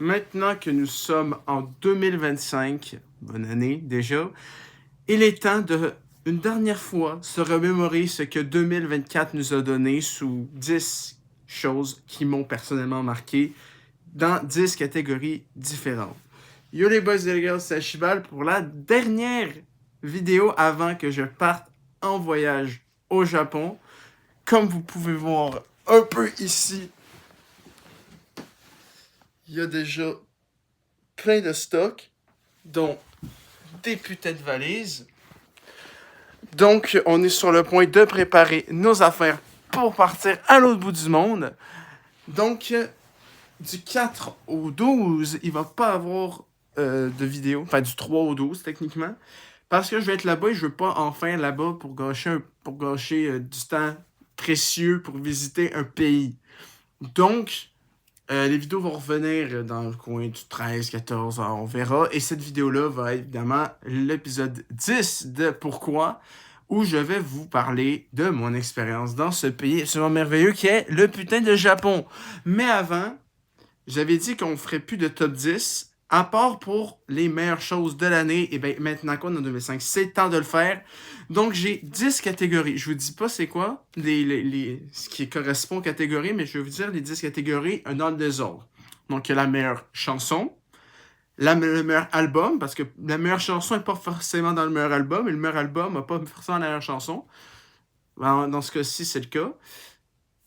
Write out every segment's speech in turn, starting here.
Maintenant que nous sommes en 2025, bonne année déjà, il est temps de, une dernière fois, se remémorer ce que 2024 nous a donné sous 10 choses qui m'ont personnellement marqué dans 10 catégories différentes. Yo les boys et les girls, c'est Chibal pour la dernière vidéo avant que je parte en voyage au Japon. Comme vous pouvez voir un peu ici, il y a déjà plein de stocks, dont des putains de valises. Donc, on est sur le point de préparer nos affaires pour partir à l'autre bout du monde. Donc, du 4 au 12, il va pas avoir de vidéo. Enfin, du 3 au 12, techniquement. Parce que je vais être là-bas et je veux pas en faire là-bas pour gâcher du temps précieux pour visiter un pays. Donc, les vidéos vont revenir dans le coin du 13-14, on verra. Et cette vidéo-là va être évidemment l'épisode 10 de Pourquoi, où je vais vous parler de mon expérience dans ce pays absolument merveilleux qui est le putain de Japon. Mais avant, j'avais dit qu'on ferait plus de top 10, à part pour les meilleures choses de l'année. Et bien maintenant qu'on est en 2005, c'est le temps de le faire. Donc j'ai 10 catégories. Je vous dis pas c'est quoi ce qui correspond aux catégories, mais je vais vous dire les 10 catégories dans le désordre. Donc il y a la meilleure chanson, le meilleur album, parce que la meilleure chanson n'est pas forcément dans le meilleur album, et le meilleur album n'a pas forcément la meilleure chanson. Dans ce cas-ci, c'est le cas.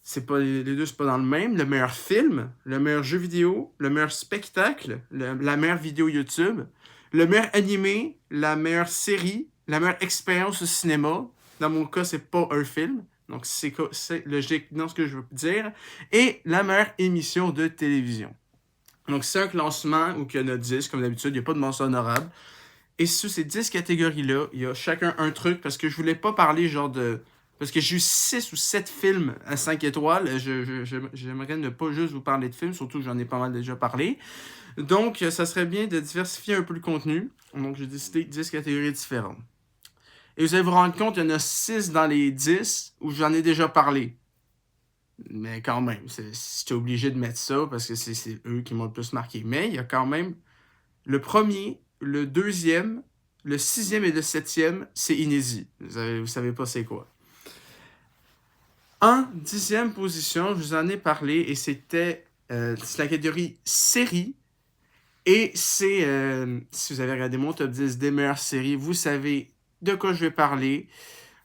C'est pas les deux, c'est pas dans le même. Le meilleur film, le meilleur jeu vidéo, le meilleur spectacle, la meilleure vidéo YouTube, le meilleur animé, la meilleure série, la meilleure expérience au cinéma. Dans mon cas, c'est pas un film. Donc, c'est logique dans ce que je veux dire. Et la meilleure émission de télévision. Donc, c'est un classement où il y en a 10, comme d'habitude. Il n'y a pas de mention honorable. Et sous ces 10 catégories-là, il y a chacun un truc parce que je voulais pas parler genre de. Parce que j'ai eu 6 ou 7 films à 5 étoiles. J'aimerais ne pas juste vous parler de films, surtout que j'en ai pas mal déjà parlé. Donc, ça serait bien de diversifier un peu le contenu. Donc, j'ai décidé 10 catégories différentes. Et vous allez vous rendre compte, il y en a 6 dans les 10 où j'en ai déjà parlé. Mais quand même, j'étais obligé de mettre ça parce que c'est eux qui m'ont le plus marqué. Mais il y a quand même le premier, le deuxième, le sixième et le septième, c'est inédit. Vous savez pas c'est quoi. En 10e position, je vous en ai parlé et c'est la catégorie série. Et c'est, si vous avez regardé mon top 10 des meilleures séries, vous savez de quoi je vais parler.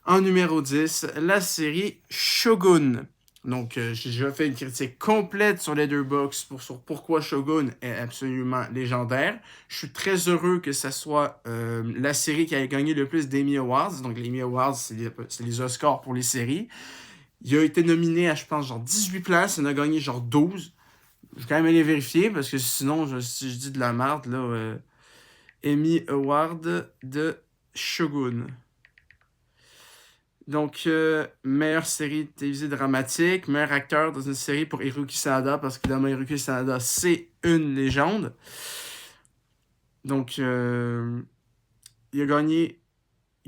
En numéro 10, la série Shogun. Donc, j'ai déjà fait une critique complète sur Letterboxd sur pourquoi Shogun est absolument légendaire. Je suis très heureux que ça soit la série qui a gagné le plus d'Emmy Awards. Donc, les Emmy Awards, c'est les Oscars pour les séries. Il a été nominé à, je pense, genre 18 places. Il en a gagné genre 12. Je vais quand même aller vérifier parce que sinon, si je dis de la merde, là, Emmy Award de Shogun. Donc, meilleure série télévisée dramatique, meilleur acteur dans une série pour Hiroki Sanada, parce que évidemment, Hiroki Sanada, c'est une légende. Donc, il a gagné.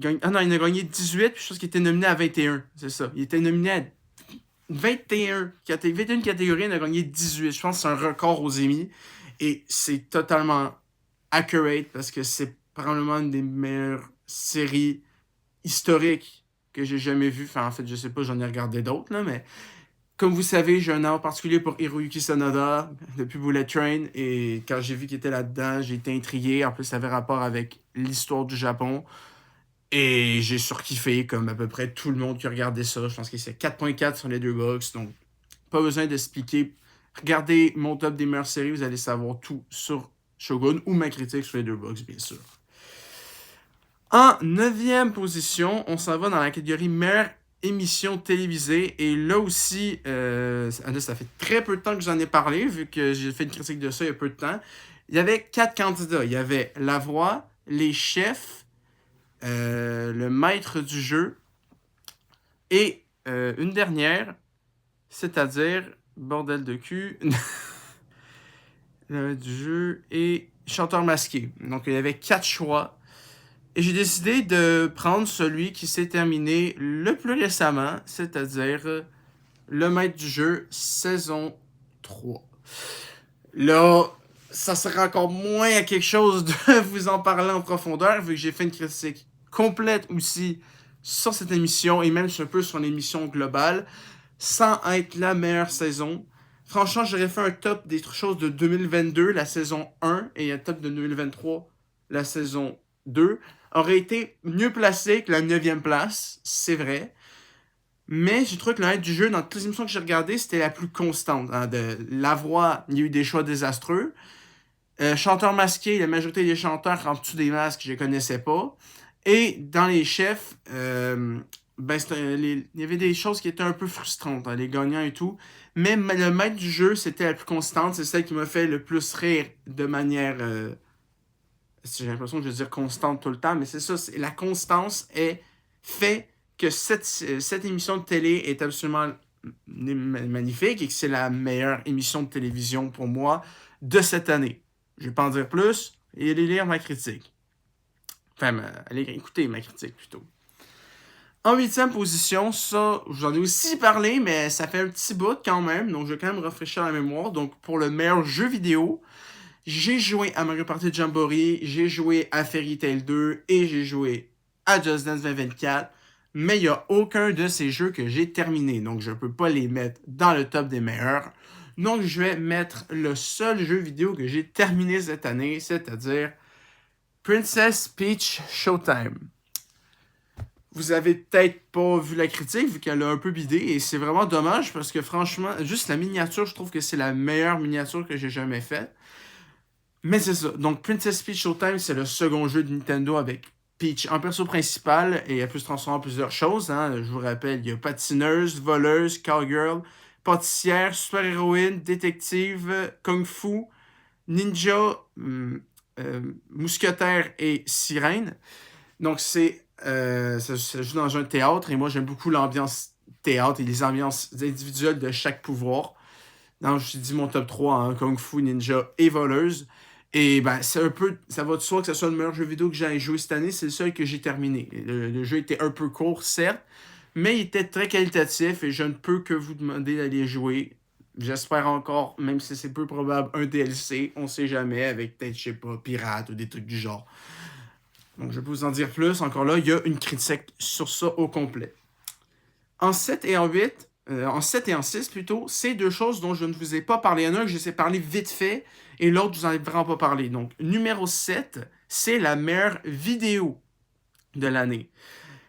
Il a gagné 18, puis je pense qu'il était nominé à 21. C'est ça. Il était nominé à 21 catégories, il a gagné 18. Je pense que c'est un record aux Emmy. Et c'est totalement accurate parce que c'est probablement une des meilleures séries historiques que j'ai jamais vu. Enfin, en fait, je sais pas, j'en ai regardé d'autres, là, mais comme vous savez, j'ai un amour particulier pour Hiroyuki Sanada depuis Bullet Train. Et quand j'ai vu qu'il était là-dedans, j'ai été intrigué. En plus, ça avait rapport avec l'histoire du Japon. Et j'ai surkiffé, comme à peu près tout le monde qui a regardé ça. Je pense que c'est 4.4 sur les deux box. Donc, pas besoin d'expliquer. Regardez mon top des meilleures séries, vous allez savoir tout sur Shogun ou ma critique sur les deux box, bien sûr. En 9e position, on s'en va dans la catégorie meilleure émission télévisée. Et là aussi, ça fait très peu de temps que j'en ai parlé, vu que j'ai fait une critique de ça il y a peu de temps. Il y avait 4 candidats. Il y avait La Voix, Les Chefs, le maître du jeu et une dernière, c'est-à-dire bordel de cul, le maître du jeu et chanteur masqué. Donc il y avait 4 choix et j'ai décidé de prendre celui qui s'est terminé le plus récemment, c'est-à-dire le maître du jeu saison 3. Là, ça serait encore moins à quelque chose de vous en parler en profondeur, vu que j'ai fait une critique complète aussi sur cette émission et même un peu sur l'émission globale, sans être la meilleure saison. Franchement, j'aurais fait un top des choses de 2022, la saison 1, et un top de 2023, la saison 2. Aurait été mieux placé que la 9e place, c'est vrai. Mais j'ai trouvé que le hype du jeu, dans toutes les émissions que j'ai regardées, c'était la plus constante. Hein. La voix, il y a eu des choix désastreux. Chanteur masqué, la majorité des chanteurs en dessous des masques, je les connaissais pas. Et dans les chefs, ben, il y avait des choses qui étaient un peu frustrantes, hein, les gagnants et tout. Mais le maître du jeu, c'était la plus constante. C'est celle qui m'a fait le plus rire de manière... j'ai l'impression que je veux dire constante tout le temps, mais c'est ça. La constance est fait que cette émission de télé est absolument magnifique et que c'est la meilleure émission de télévision pour moi de cette année. Je vais pas en dire plus et aller lire ma critique. Enfin, allez écouter ma critique plutôt. En 8e position, ça, j'en ai aussi parlé, mais ça fait un petit bout quand même, donc je vais quand même rafraîchir la mémoire. Donc, pour le meilleur jeu vidéo, j'ai joué à Mario Party Jamboree, j'ai joué à Fairy Tail 2 et j'ai joué à Just Dance 2024, mais il n'y a aucun de ces jeux que j'ai terminé, donc je ne peux pas les mettre dans le top des meilleurs. Donc, je vais mettre le seul jeu vidéo que j'ai terminé cette année, c'est-à-dire Princess Peach Showtime. Vous avez peut-être pas vu la critique, vu qu'elle a un peu bidé, et c'est vraiment dommage parce que franchement, juste la miniature, je trouve que c'est la meilleure miniature que j'ai jamais faite. Mais c'est ça. Donc, Princess Peach Showtime, c'est le second jeu de Nintendo avec Peach en perso principal et elle peut se transformer en plusieurs choses. Hein. Je vous rappelle, il y a patineuse, voleuse, cowgirl, pâtissière, super-héroïne, détective, kung-fu, ninja, mousquetaire et sirène. Donc, ça se joue dans un théâtre et moi, j'aime beaucoup l'ambiance théâtre et les ambiances individuelles de chaque pouvoir. Donc, je dit mon top 3 en Kung Fu, Ninja et Voleuse. Et ben, c'est un peu. Ça va de soi que ce soit le meilleur jeu vidéo que j'ai joué cette année. C'est le seul que j'ai terminé. Le jeu était un peu court, certes, mais il était très qualitatif et je ne peux que vous demander d'aller jouer. J'espère encore, même si c'est peu probable, un DLC. On sait jamais, avec peut-être, je sais pas, pirate ou des trucs du genre. Donc, je peux vous en dire plus. Encore là, il y a une critique sur ça au complet. En 7 et en 8, en 7 et en 6 plutôt, c'est deux choses dont je ne vous ai pas parlé. Il y en a un que je sais parler vite fait et l'autre, je vous en ai vraiment pas parlé. Donc, numéro 7, c'est la meilleure vidéo de l'année.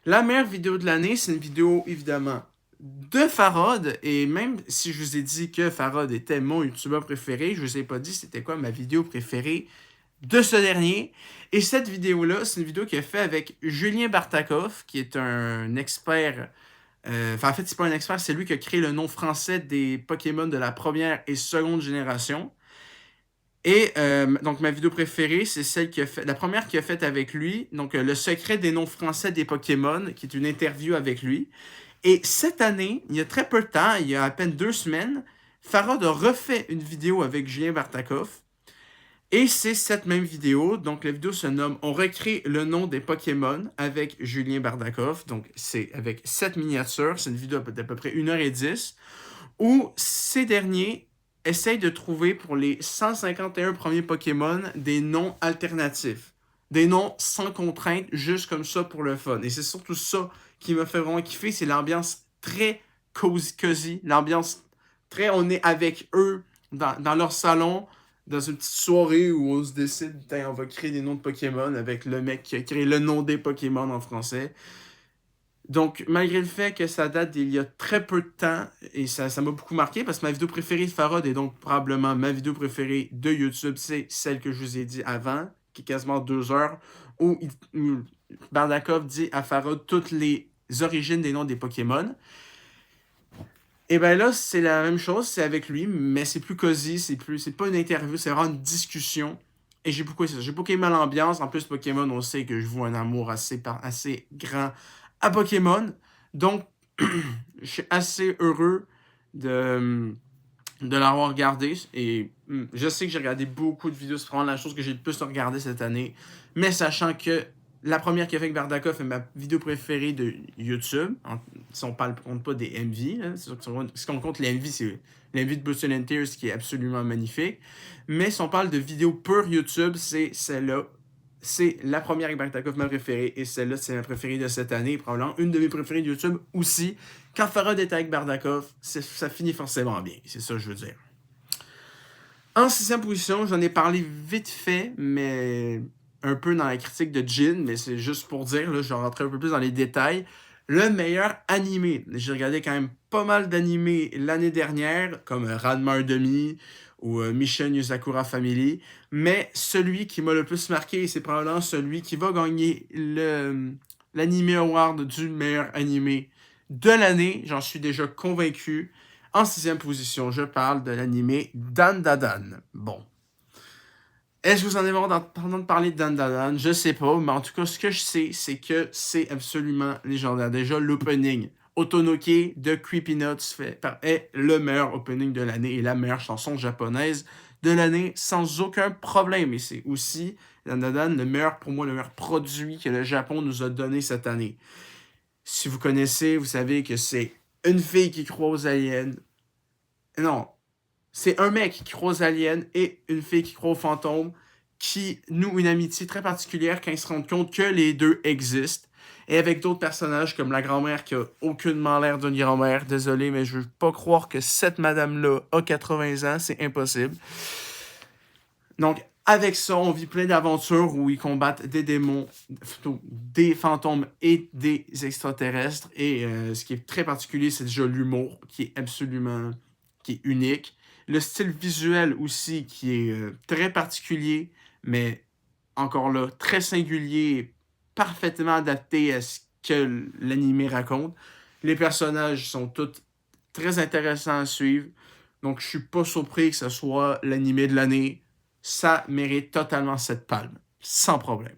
La meilleure vidéo de l'année, c'est une vidéo, évidemment, de Farod. Et même si je vous ai dit que Farod était mon YouTuber préféré, je vous ai pas dit c'était quoi ma vidéo préférée de ce dernier. Et cette vidéo-là, c'est une vidéo qu'il a fait avec Julien Bartakov, qui est un expert... en fait, c'est pas un expert, c'est lui qui a créé le nom français des Pokémon de la première et seconde génération. Et donc, ma vidéo préférée, c'est celle qui a fait, la première qu'il a faite avec lui, donc le secret des noms français des Pokémon, qui est une interview avec lui. Et cette année, il y a très peu de temps, il y a à peine 2 semaines, Farod a refait une vidéo avec Julien Bartakov. Et c'est cette même vidéo, donc la vidéo se nomme On recrée le nom des Pokémon avec Julien Bardakov, donc c'est avec 7 miniatures, c'est une vidéo d'à peu près 1h10, où ces derniers essayent de trouver pour les 151 premiers Pokémon des noms alternatifs, des noms sans contrainte, juste comme ça pour le fun. Et c'est surtout ça qui me fait vraiment kiffer, c'est l'ambiance très cozy, l'ambiance très on est avec eux dans leur salon, dans une petite soirée où on se décide, on va créer des noms de Pokémon avec le mec qui a créé le nom des Pokémon en français. Donc, malgré le fait que ça date d'il y a très peu de temps, et ça m'a beaucoup marqué, parce que ma vidéo préférée de Farod est donc probablement ma vidéo préférée de YouTube, c'est celle que je vous ai dit avant, qui est quasiment 2 heures, où Bardakov dit à Farod toutes les origines des noms des Pokémon. Et ben là, c'est la même chose, c'est avec lui, mais c'est plus cosy, c'est pas une interview, c'est vraiment une discussion. Et j'ai beaucoup aimé ça. J'ai beaucoup aimé l'ambiance. En plus, Pokémon, on sait que je voue un amour assez grand à Pokémon. Donc, je suis assez heureux de l'avoir regardé. Et je sais que j'ai regardé beaucoup de vidéos. C'est vraiment la chose que j'ai le plus regardé cette année. Mais sachant que la première qu'avec Bardakov est ma vidéo préférée de YouTube. Si on ne compte pas des MV. Hein, si on compte les MV, c'est l'MV de Bruce and Tears qui est absolument magnifique. Mais si on parle de vidéos pure YouTube, c'est celle-là. C'est la première avec Bardakov, ma préférée. Et celle-là, c'est ma préférée de cette année. Probablement une de mes préférées de YouTube aussi. Quand Farad est avec Bardakov, ça finit forcément bien. C'est ça que je veux dire. En 6e position, j'en ai parlé vite fait, mais un peu dans la critique de Jin, mais c'est juste pour dire, là, je vais rentrer un peu plus dans les détails. Le meilleur animé. J'ai regardé quand même pas mal d'animés l'année dernière, comme Ranma 1/2 ou Mission Yuzakura Family, mais celui qui m'a le plus marqué, c'est probablement celui qui va gagner l'Anime Award du meilleur animé de l'année. J'en suis déjà convaincu. En 6e position, je parle de l'animé Dandadan. Bon. Est-ce que vous en avez entendu parler de Dandadan? Je sais pas, mais en tout cas, ce que je sais, c'est que c'est absolument légendaire. Déjà, l'opening Otonoke de CreepyNuts est le meilleur opening de l'année et la meilleure chanson japonaise de l'année sans aucun problème. Et c'est aussi, Dandadan, pour moi, le meilleur produit que le Japon nous a donné cette année. Si vous connaissez, vous savez que c'est une fille qui croit aux aliens. Non, c'est un mec qui croit aux aliens et une fille qui croit aux fantômes qui nouent une amitié très particulière quand ils se rendent compte que les deux existent. Et avec d'autres personnages comme la grand-mère qui a aucunement l'air d'une grand-mère. Désolé, mais je veux pas croire que cette madame-là a 80 ans. C'est impossible. Donc, avec ça, on vit plein d'aventures où ils combattent des démons, des fantômes et des extraterrestres. Et ce qui est très particulier, c'est déjà l'humour qui est unique. Le style visuel aussi qui est très particulier, mais encore là, très singulier, parfaitement adapté à ce que l'anime raconte. Les personnages sont tous très intéressants à suivre. Donc, je suis pas surpris que ce soit l'anime de l'année. Ça mérite totalement cette palme, sans problème.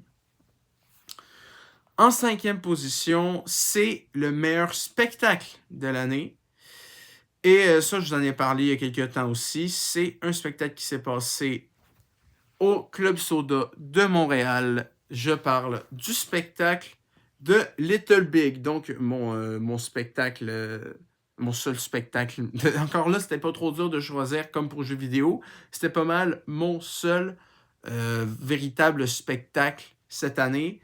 En 5e position, c'est le meilleur spectacle de l'année. Et ça, je vous en ai parlé il y a quelques temps aussi. C'est un spectacle qui s'est passé au Club Soda de Montréal. Je parle du spectacle de Little Big. Donc, mon spectacle... mon seul spectacle. Encore là, c'était pas trop dur de choisir comme pour jeux vidéo. C'était pas mal mon seul véritable spectacle cette année.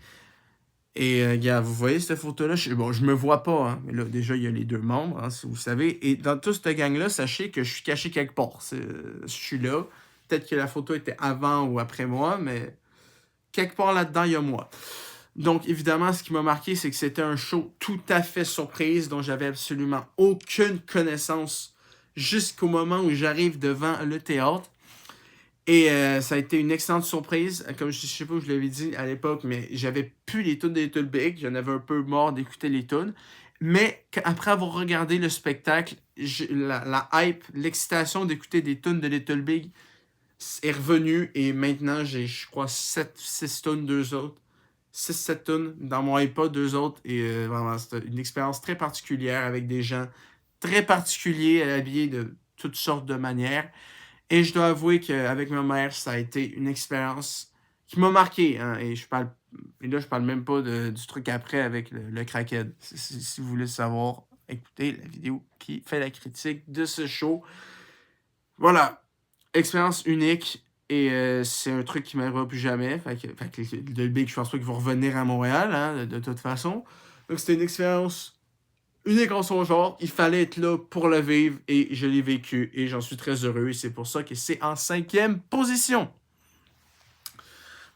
Et regarde, vous voyez cette photo-là? Je me vois pas, hein, mais là, déjà, il y a les deux membres, hein, si vous savez. Et dans toute cette gang-là, sachez que je suis caché quelque part. Je suis là. Peut-être que la photo était avant ou après moi, mais quelque part là-dedans, il y a moi. Donc, évidemment, ce qui m'a marqué, c'est que c'était un show tout à fait surprise dont j'avais absolument aucune connaissance jusqu'au moment où j'arrive devant le théâtre. Et ça a été une excellente surprise. Comme je sais pas où je l'avais dit à l'époque, mais j'avais plus les tunes de Little Big. J'en avais un peu mort d'écouter les tunes. Mais après avoir regardé le spectacle, la hype, l'excitation d'écouter des tunes de Little Big est revenue. Et maintenant, j'ai, je crois, 6 tunes, 2 autres. 6-7 tunes dans mon iPod, 2 autres. Et vraiment, c'était une expérience très particulière avec des gens très particuliers, habillés de toutes sortes de manières. Et je dois avouer qu'avec ma mère, ça a été une expérience qui m'a marqué. Hein, et là, je parle même pas du truc après avec le crackhead. Si vous voulez savoir, écoutez la vidéo qui fait la critique de ce show. Voilà. Expérience unique. Et c'est un truc qui m'arrivera plus jamais. Fait que le Big, je pense pas qu'ils vont revenir à Montréal, hein, de toute façon. Donc, c'était une expérience unique en son genre, il fallait être là pour le vivre et je l'ai vécu et j'en suis très heureux et c'est pour ça que c'est en 5e position.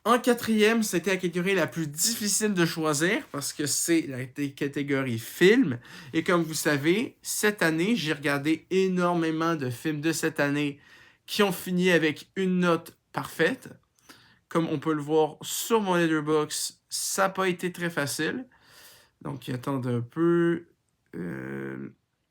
En 4e, c'était la catégorie la plus difficile de choisir parce que c'est la catégorie film. Et comme vous savez, cette année, j'ai regardé énormément de films de cette année qui ont fini avec une note parfaite. Comme on peut le voir sur mon Letterboxd, ça n'a pas été très facile. Donc, attendez un peu.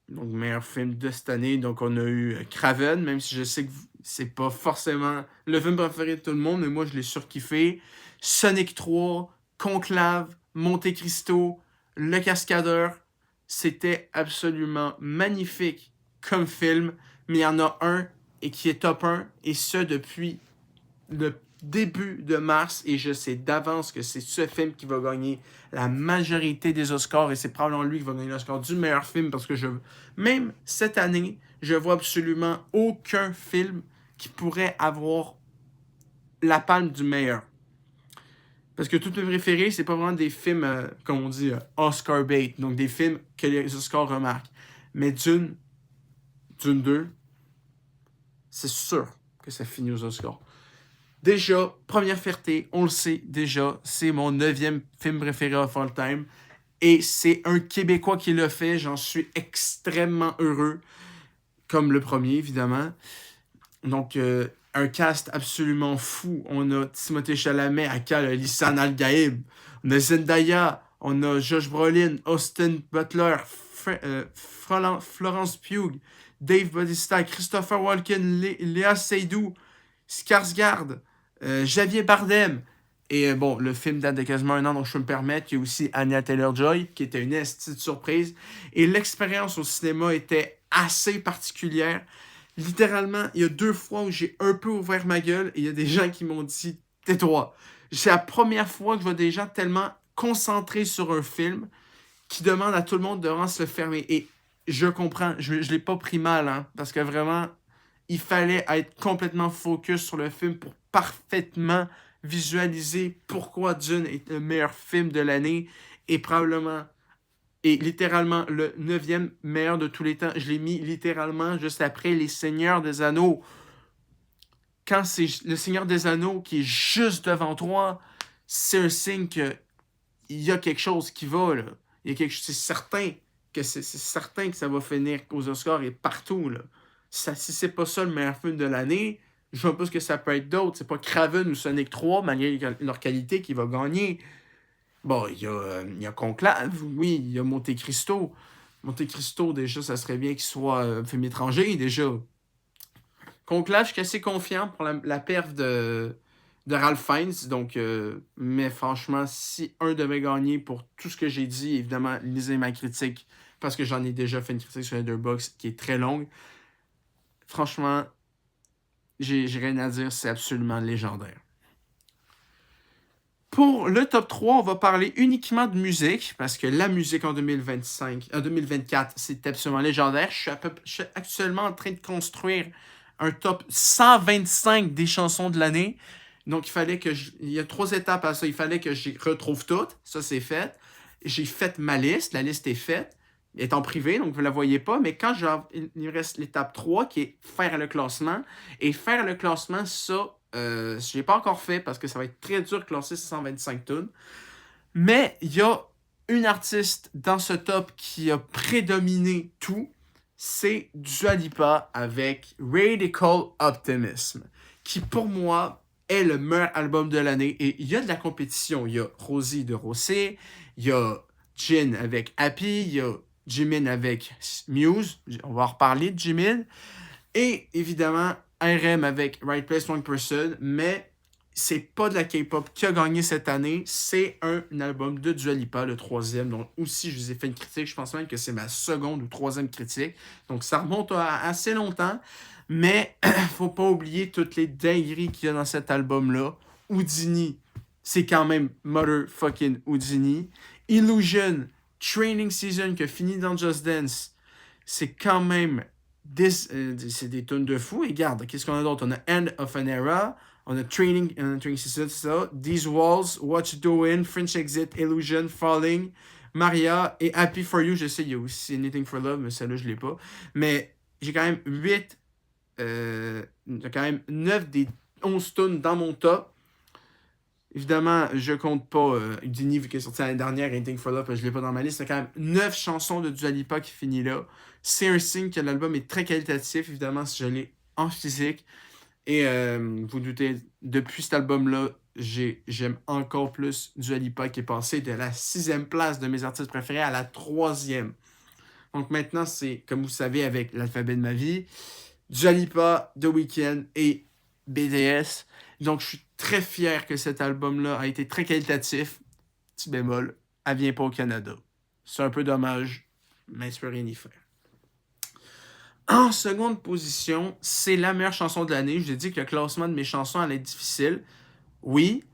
Donc, meilleur film de cette année. Donc, on a eu Kraven, même si je sais que c'est pas forcément le film préféré de tout le monde, mais moi, je l'ai surkiffé. Sonic 3, Conclave, Monte Cristo, Le Cascadeur. C'était absolument magnifique comme film, mais il y en a un et qui est top 1, et ce depuis le début de mars et je sais d'avance que c'est ce film qui va gagner la majorité des Oscars et c'est probablement lui qui va gagner l'Oscar du meilleur film parce que même cette année, je vois absolument aucun film qui pourrait avoir la palme du meilleur. Parce que tous mes préférés, c'est pas vraiment des films, comme on dit, Oscar bait, donc des films que les Oscars remarquent. Mais Dune 2, c'est sûr que ça finit aux Oscars. Déjà, première fierté, on le sait déjà, c'est mon 9e film préféré of all time. Et c'est un Québécois qui l'a fait, j'en suis extrêmement heureux. Comme le premier, évidemment. Donc, un cast absolument fou. On a Timothée Chalamet, Akal, Lisanne Al-Gaïb. On a Zendaya, on a Josh Brolin, Austin Butler, Florence Pugh, Dave Bautista, Christopher Walken, Léa Seydoux, Skarsgård, Javier Bardem. Et bon, le film date de quasiment un an, donc je peux me permettre. Il y a aussi Anya Taylor-Joy, qui était une petite surprise. Et l'expérience au cinéma était assez particulière. Littéralement, il y a 2 fois où j'ai un peu ouvert ma gueule et il y a des gens qui m'ont dit « tais-toi ». C'est la première fois que je vois des gens tellement concentrés sur un film qui demandent à tout le monde de vraiment se le fermer. Et je comprends, je l'ai pas pris mal, hein, parce que vraiment, il fallait être complètement focus sur le film pour parfaitement visualiser pourquoi Dune est le meilleur film de l'année et probablement... Et littéralement, le 9e meilleur de tous les temps, je l'ai mis littéralement juste après Les Seigneurs des Anneaux. Quand c'est Le Seigneur des Anneaux qui est juste devant toi, c'est un signe qu'il y a quelque chose qui va, là. C'est certain que ça va finir aux Oscars et partout, là. Si c'est pas ça le meilleur film de l'année, je vois pas ce que ça peut être d'autre. C'est pas Craven ou Sonic 3, malgré leur qualité, qui va gagner. Bon, il y a Conclave, oui, il y a Monte Cristo. Monte Cristo, déjà, ça serait bien qu'il soit un film étranger, déjà. Conclave, je suis assez confiant pour la perf de Ralph Fiennes. Donc, mais franchement, si un devait gagner pour tout ce que j'ai dit, évidemment, lisez ma critique, parce que j'en ai déjà fait une critique sur Letterboxd qui est très longue. Franchement, j'ai rien à dire, c'est absolument légendaire. Pour le top 3, on va parler uniquement de musique, parce que la musique en 2024, c'est absolument légendaire. Je suis actuellement en train de construire un top 125 des chansons de l'année. Donc, il y a 3 étapes à ça. Il fallait que je retrouve toutes. Ça, c'est fait. J'ai fait ma liste. La liste est faite. Elle est en privé, donc vous ne la voyez pas. Mais quand il me reste l'étape 3, qui est faire le classement. Et faire le classement, ça... je ne l'ai pas encore fait parce que ça va être très dur de classer 125 tunes. Mais il y a une artiste dans ce top qui a prédominé tout. C'est Dua Lipa avec Radical Optimism, qui pour moi est le meilleur album de l'année. Et il y a de la compétition. Il y a Rosie de Rosé, il y a Jin avec Happy, il y a Jimin avec Muse. On va en reparler de Jimin. Et évidemment, RM avec Right Place, Wrong Person, mais c'est pas de la K-pop qui a gagné cette année, c'est un album de Dua Lipa, le 3e, donc aussi je vous ai fait une critique, je pense même que c'est ma 2e ou 3e critique, donc ça remonte à assez longtemps, mais faut pas oublier toutes les dingueries qu'il y a dans cet album-là. Houdini, c'est quand même motherfucking Houdini. Illusion, Training Season qui a fini dans Just Dance, c'est quand même... c'est des tonnes de fous. Et regarde, qu'est-ce qu'on a d'autre? On a End of an Era, on a Training Season, c'est ça. These Walls, What You Doing, French Exit, Illusion, Falling, Maria et Happy For You. Je sais, il y a aussi Anything For Love, mais celle-là, je l'ai pas. Mais j'ai quand même 9 des 11 tonnes dans mon top. Évidemment, je compte pas Houdini vu qu'elle est sortie l'année dernière, Anything For Love, je l'ai pas dans ma liste. C'est quand même 9 chansons de Dua Lipa qui finit là. C'est un signe que l'album est très qualitatif, évidemment, si je l'ai en physique. Et vous doutez, depuis cet album-là, j'aime encore plus Dua Lipa qui est passé de la 6e place de mes artistes préférés à la 3e. Donc maintenant, c'est, comme vous savez, avec l'alphabet de ma vie, Dua Lipa, The Weeknd et BTS. Donc je suis très fier que cet album-là a été très qualitatif. Petit bémol, elle vient pas au Canada. C'est un peu dommage, mais je peux rien y faire. En seconde position, c'est la meilleure chanson de l'année. Je vous ai dit que le classement de mes chansons allait être difficile. Oui,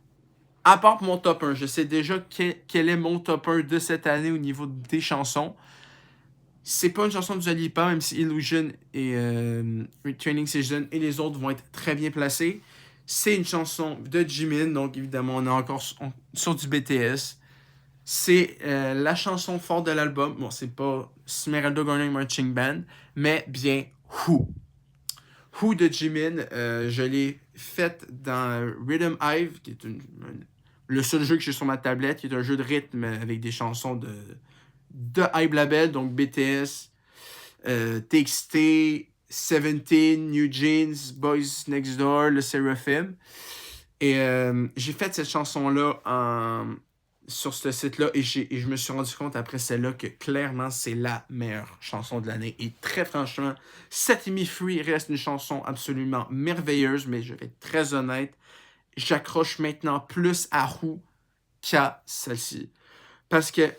à part pour mon top 1. Je sais déjà quel est mon top 1 de cette année au niveau des chansons. C'est pas une chanson de Dua Lipa, même si Illusion et Training Season et les autres vont être très bien placés. C'est une chanson de Jimin, donc évidemment, on est encore sur du BTS. C'est la chanson forte de l'album. Bon, c'est pas Smeralda Garden Marching Band, mais bien Who. Who de Jimin, je l'ai faite dans Rhythm Hive, qui est le seul jeu que j'ai sur ma tablette, qui est un jeu de rythme avec des chansons de Hype Label, donc BTS, TXT, Seventeen, New Jeans, Boys Next Door, le Seraphim. Et j'ai fait cette chanson-là sur ce site-là et je me suis rendu compte après celle-là que clairement c'est la meilleure chanson de l'année. Et très franchement, Set Me Free reste une chanson absolument merveilleuse, mais je vais être très honnête, j'accroche maintenant plus à Who qu'à celle-ci. Parce que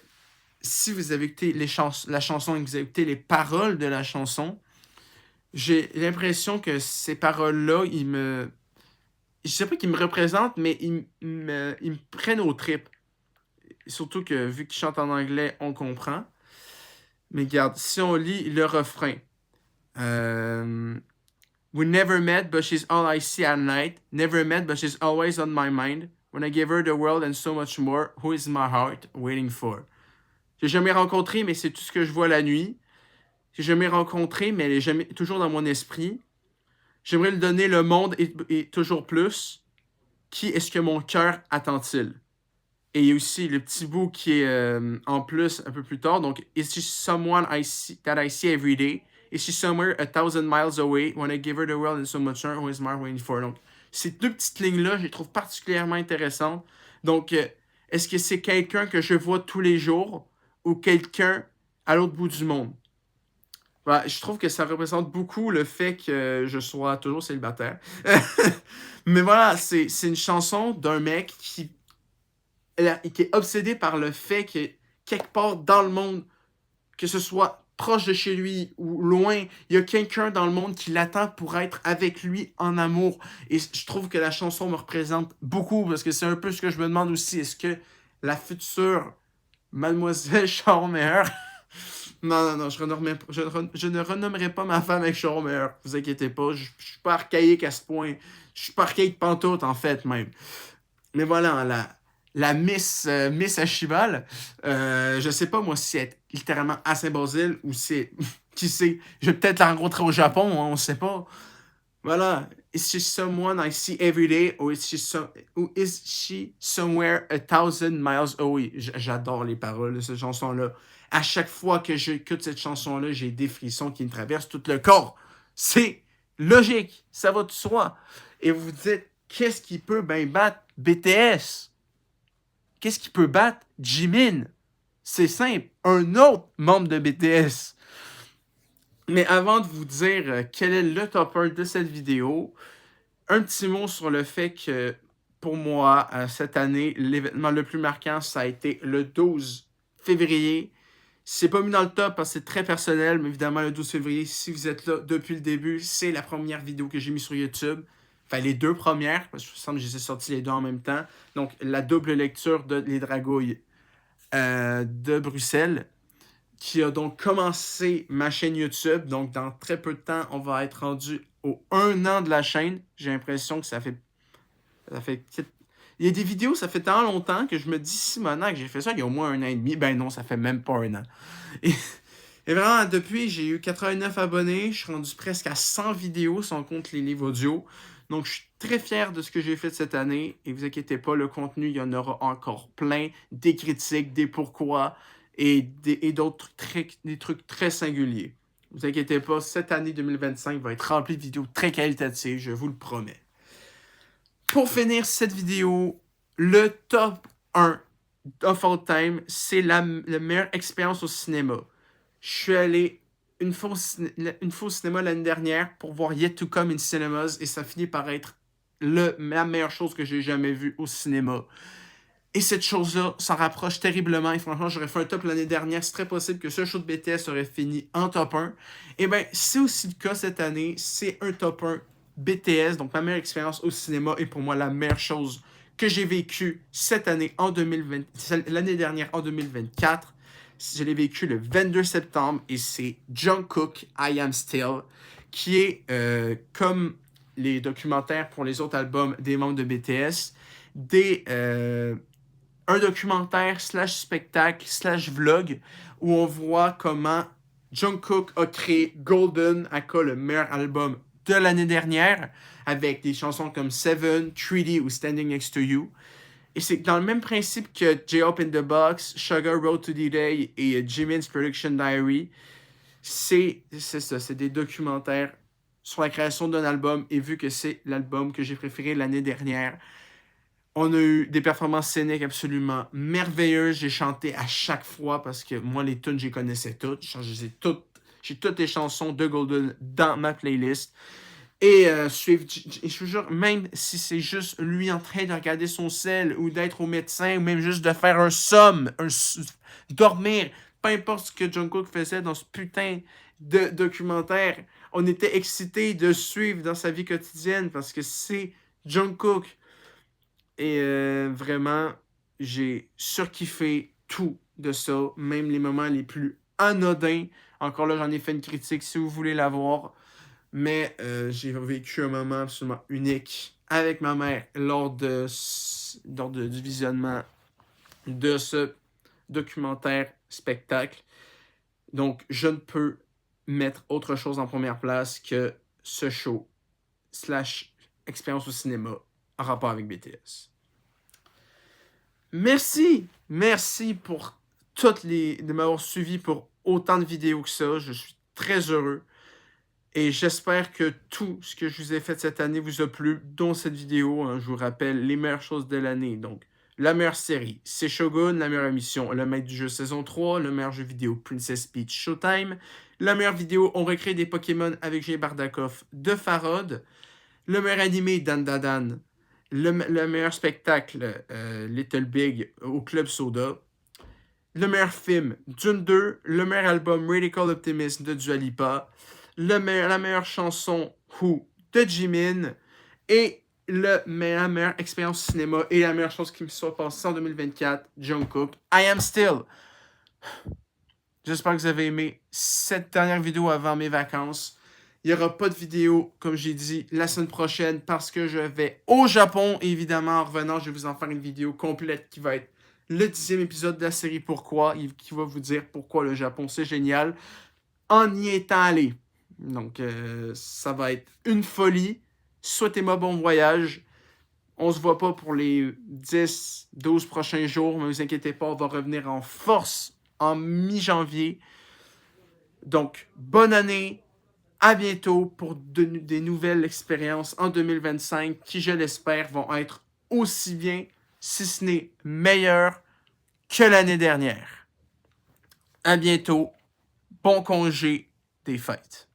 si vous avez écouté la chanson et que vous avez écouté les paroles de la chanson, j'ai l'impression que ces paroles-là, je sais pas qu'ils me représentent, mais ils me prennent aux tripes. Surtout que vu qu'ils chantent en anglais, on comprend. Mais regarde, si on lit le refrain. We never met, but she's all I see at night. Never met, but she's always on my mind. When I gave her the world and so much more, who is my heart waiting for? J'ai jamais rencontré, mais c'est tout ce que je vois la nuit. J'ai jamais rencontré, mais elle est jamais, toujours dans mon esprit. J'aimerais lui donner le monde et toujours plus. Qui est-ce que mon cœur attend-il? Et il y a aussi le petit bout qui est en plus un peu plus tard. Donc, is she someone that I see every day? Is she somewhere 1,000 miles away? When I give her the world and so much more, who is my waiting for? Donc, ces deux petites lignes-là, je les trouve particulièrement intéressantes. Donc, est-ce que c'est quelqu'un que je vois tous les jours ou quelqu'un à l'autre bout du monde? Ouais, je trouve que ça représente beaucoup le fait que je sois toujours célibataire. Mais voilà, c'est une chanson d'un mec qui est obsédé par le fait que quelque part dans le monde, que ce soit proche de chez lui ou loin, il y a quelqu'un dans le monde qui l'attend pour être avec lui en amour. Et je trouve que la chanson me représente beaucoup parce que c'est un peu ce que je me demande aussi. Est-ce que la future Mademoiselle Charmeyer... Non, je ne renommerai pas ma femme avec Charmeyer. Vous inquiétez pas, je suis pas archaïque à ce point. Je suis pas archaïque pantoute, en fait, même. Mais voilà, la Miss à cheval, je sais pas moi si elle est littéralement à Saint-Basile ou si qui sait, je vais peut-être la rencontrer au Japon, hein, on sait pas. Voilà, is she someone I see every day or is she somewhere 1,000 miles away? J'adore les paroles de cette chanson-là. À chaque fois que j'écoute cette chanson-là, j'ai des frissons qui me traversent tout le corps. C'est logique, ça va de soi. Et vous vous dites, qu'est-ce qui peut bien battre BTS? Qu'est-ce qui peut battre Jimin? C'est simple, un autre membre de BTS. Mais avant de vous dire quel est le top 1 de cette vidéo, un petit mot sur le fait que pour moi, cette année, l'événement le plus marquant, ça a été le 12 février. C'est pas mis dans le top parce que c'est très personnel, mais évidemment, le 12 février, si vous êtes là depuis le début, c'est la première vidéo que j'ai mise sur YouTube. Enfin, les deux premières, parce que je sens que je les ai sorties les deux en même temps. Donc, la double lecture de Les Dragouilles de Bruxelles, qui a donc commencé ma chaîne YouTube. Donc, dans très peu de temps, on va être rendu au 1 an de la chaîne. J'ai l'impression que ça fait... Il y a des vidéos, ça fait tellement longtemps que je me dis, Simonac, que j'ai fait ça il y a au moins 1 an et demi. Ben non, ça fait même pas 1 an. Et vraiment, depuis, j'ai eu 89 abonnés. Je suis rendu presque à 100 vidéos, si on compte les livres audio. Donc, je suis très fier de ce que j'ai fait cette année. Et vous inquiétez pas, le contenu, il y en aura encore plein. Des critiques, des pourquoi et d'autres des trucs très singuliers. Vous inquiétez pas, cette année 2025 va être remplie de vidéos très qualitatives, je vous le promets. Pour finir cette vidéo, le top 1 of all time, c'est la meilleure expérience au cinéma. Je suis allé une fois au cinéma l'année dernière pour voir Yet to Come in Cinemas et ça finit par être la meilleure chose que j'ai jamais vue au cinéma. Et cette chose-là s'en rapproche terriblement. Et franchement, j'aurais fait un top l'année dernière. C'est très possible que ce show de BTS aurait fini en top 1. Et bien, c'est aussi le cas cette année. C'est un top 1 BTS. Donc, ma meilleure expérience au cinéma est pour moi la meilleure chose que j'ai vécue cette année en 2020, l'année dernière en 2024. Je l'ai vécu le 22 septembre et c'est Jungkook, I Am Still, qui est comme les documentaires pour les autres albums des membres de BTS, un documentaire slash spectacle slash vlog où on voit comment Jungkook a créé Golden, aka le meilleur album de l'année dernière, avec des chansons comme Seven, Treaty ou Standing Next to You. Et c'est dans le même principe que J-Hope in the Box, Sugar Road to D-Day et Jimin's Production Diary. C'est ça, c'est des documentaires sur la création d'un album. Et vu que c'est l'album que j'ai préféré l'année dernière, on a eu des performances scéniques absolument merveilleuses. J'ai chanté à chaque fois parce que moi, les tunes, je les connaissais toutes. J'ai toutes les chansons de Golden dans ma playlist. Et je vous jure, même si c'est juste lui en train de regarder son sel ou d'être au médecin ou même juste de faire un somme, dormir, peu importe ce que Jungkook faisait dans ce putain de documentaire, on était excités de suivre dans sa vie quotidienne parce que c'est Jungkook. Et vraiment, j'ai surkiffé tout de ça, même les moments les plus anodins. Encore là, j'en ai fait une critique si vous voulez la voir. Mais j'ai vécu un moment absolument unique avec ma mère lors du visionnement de ce documentaire spectacle. Donc, je ne peux mettre autre chose en première place que ce show / expérience au cinéma en rapport avec BTS. Merci pour de m'avoir suivi pour autant de vidéos que ça. Je suis très heureux. Et j'espère que tout ce que je vous ai fait cette année vous a plu, dont cette vidéo. Hein, je vous rappelle les meilleures choses de l'année. Donc, la meilleure série, c'est Shogun. La meilleure émission, Le Maître du Jeu saison 3. Le meilleur jeu vidéo, Princess Peach Showtime. La meilleure vidéo, On recrée des Pokémon avec Jay Bardakov de Farod. Le meilleur animé, Dan Dadan. Le meilleur spectacle, Little Big au Club Soda. Le meilleur film, Dune 2. Le meilleur album, Radical Optimism de Dua Lipa. La meilleure chanson, Who de Jimin. Et la meilleure expérience cinéma et la meilleure chose qui me soit passée en 2024, Jungkook, I Am Still. J'espère que vous avez aimé cette dernière vidéo avant mes vacances. Il n'y aura pas de vidéo, comme j'ai dit, la semaine prochaine parce que je vais au Japon. Et évidemment, en revenant, je vais vous en faire une vidéo complète qui va être le 10e épisode de la série Pourquoi, qui va vous dire pourquoi le Japon, c'est génial, en y étant allé. Donc, ça va être une folie. Souhaitez-moi bon voyage. On se voit pas pour les 10-12 prochains jours, mais ne vous inquiétez pas, on va revenir en force en mi-janvier. Donc, bonne année. À bientôt pour des nouvelles expériences en 2025 qui, je l'espère, vont être aussi bien, si ce n'est meilleures que l'année dernière. À bientôt. Bon congé des fêtes.